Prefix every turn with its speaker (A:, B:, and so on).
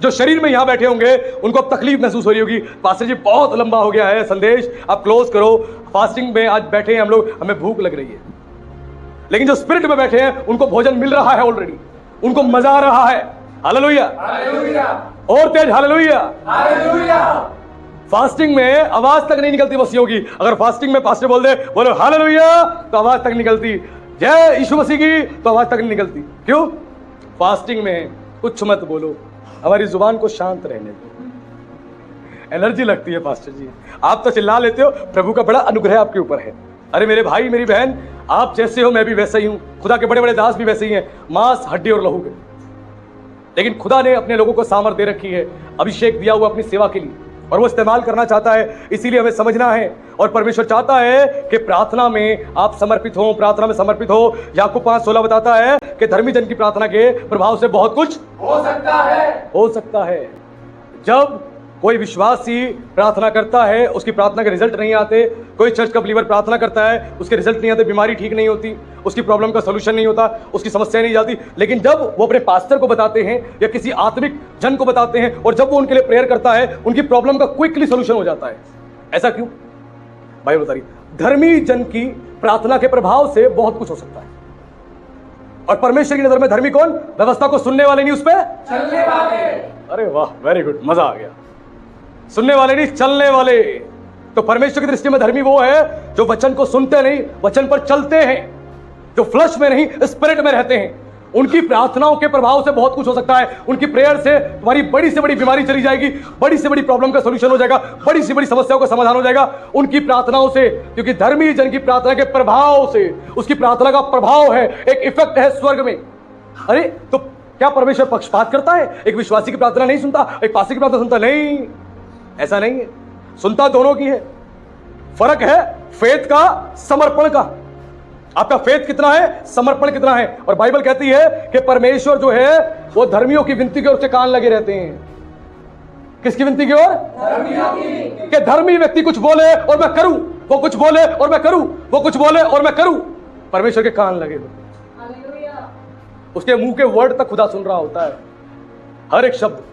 A: जो शरीर में यहां बैठे होंगे उनको अब तकलीफ महसूस हो रही होगी, पास्टर जी बहुत लंबा हो गया है संदेश, आप क्लोज करो। फास्टिंग में आज बैठे हैं हम लोग, हमें भूख लग रही है, लेकिन जो स्पिरिट में बैठे हैं उनको भोजन मिल रहा है ऑलरेडी, उनको मजा आ रहा है। हालेलुया, और तेज हालेलुया। फास्टिंग में आवाज तक नहीं निकलती मसीहों की। अगर फास्टिंग में पास्टर बोल दे बोलो हालेलुया तो आवाज तक निकलती, जय यीशु मसीह की तो आवाज तक नहीं निकलती। क्यों? फास्टिंग में कुछ मत बोलो, हमारी जुबान को शांत रहने दो। एनर्जी लगती है पास्टर जी, आप तो चिल्ला लेते हो, प्रभु का बड़ा अनुग्रह आपके ऊपर है। अरे मेरे भाई मेरी बहन, आप जैसे हो मैं भी वैसा ही हूं, खुदा के बड़े बड़े दास भी वैसे ही हैं, मांस हड्डी और लहू के। लेकिन खुदा ने अपने लोगों को सामर्थ दे रखी है, अभिषेक दिया हुआ अपनी सेवा के लिए, और वो इस्तेमाल करना चाहता है। इसीलिए हमें समझना है, और परमेश्वर चाहता है कि प्रार्थना में आप समर्पित हो, प्रार्थना में समर्पित हो। याकूब 5:16 बताता है कि धर्मी जन की प्रार्थना के प्रभाव से बहुत कुछ हो सकता है। जब कोई विश्वासी प्रार्थना करता है, उसकी प्रार्थना के रिजल्ट नहीं आते, कोई चर्च का बिलीवर प्रार्थना करता है, उसके रिजल्ट नहीं आते, बीमारी ठीक नहीं होती, उसकी प्रॉब्लम का सोल्यूशन नहीं होता, उसकी समस्या नहीं जाती, लेकिन जब वो अपने पास्टर को बताते हैं या किसी आत्मिक जन को बताते हैं, और जब वो उनके लिए प्रेयर करता है, उनकी प्रॉब्लम का क्विकली सोल्यूशन हो जाता है। ऐसा क्यों? बाइबल बता रही, धर्मी जन की प्रार्थना के प्रभाव से बहुत कुछ हो सकता है। और परमेश्वर की नजर में धर्मी कौन? व्यवस्था को सुनने वाले नहीं, उस पर चलने वाले। अरे वाह, वेरी गुड, मजा आ गया। सुनने वाले नहीं, चलने वाले। तो परमेश्वर की दृष्टि में धर्मी वो है जो वचन को सुनते नहीं, वचन पर चलते हैं, जो फ्लश में नहीं स्पिरिट में रहते हैं। उनकी प्रार्थनाओं के प्रभाव से बहुत कुछ हो सकता है। उनकी प्रेयर से तुम्हारी बड़ी से बड़ी बीमारी चली जाएगी, बड़ी से बड़ी प्रॉब्लम का सॉल्यूशन हो जाएगा, बड़ी से बड़ी समस्याओं का समाधान हो जाएगा उनकी प्रार्थनाओं से। क्योंकि धर्मी जन की प्रार्थना के प्रभाव से, उसकी प्रार्थना का प्रभाव है, एक इफेक्ट है स्वर्ग में। अरे तो क्या परमेश्वर पक्षपात करता है? एक विश्वासी की प्रार्थना नहीं सुनता, एक पासी की प्रार्थना सुनता? नहीं, ऐसा नहीं है, सुनता दोनों की है। फर्क है फेथ का, समर्पण का। आपका फेथ कितना है, समर्पण कितना है। और बाइबल कहती है कि परमेश्वर जो है वो धर्मियों की विनती की ओर से कान लगे रहते हैं। किसकी विनती की ओर? धर्मियों की। कि धर्मी व्यक्ति कुछ बोले और मैं करूं, वो कुछ बोले और मैं करूं, वो कुछ बोले और मैं करूं। परमेश्वर के कान लगे होते हैं, उसके मुंह के वर्ड तक खुदा सुन रहा होता है, हर एक शब्द।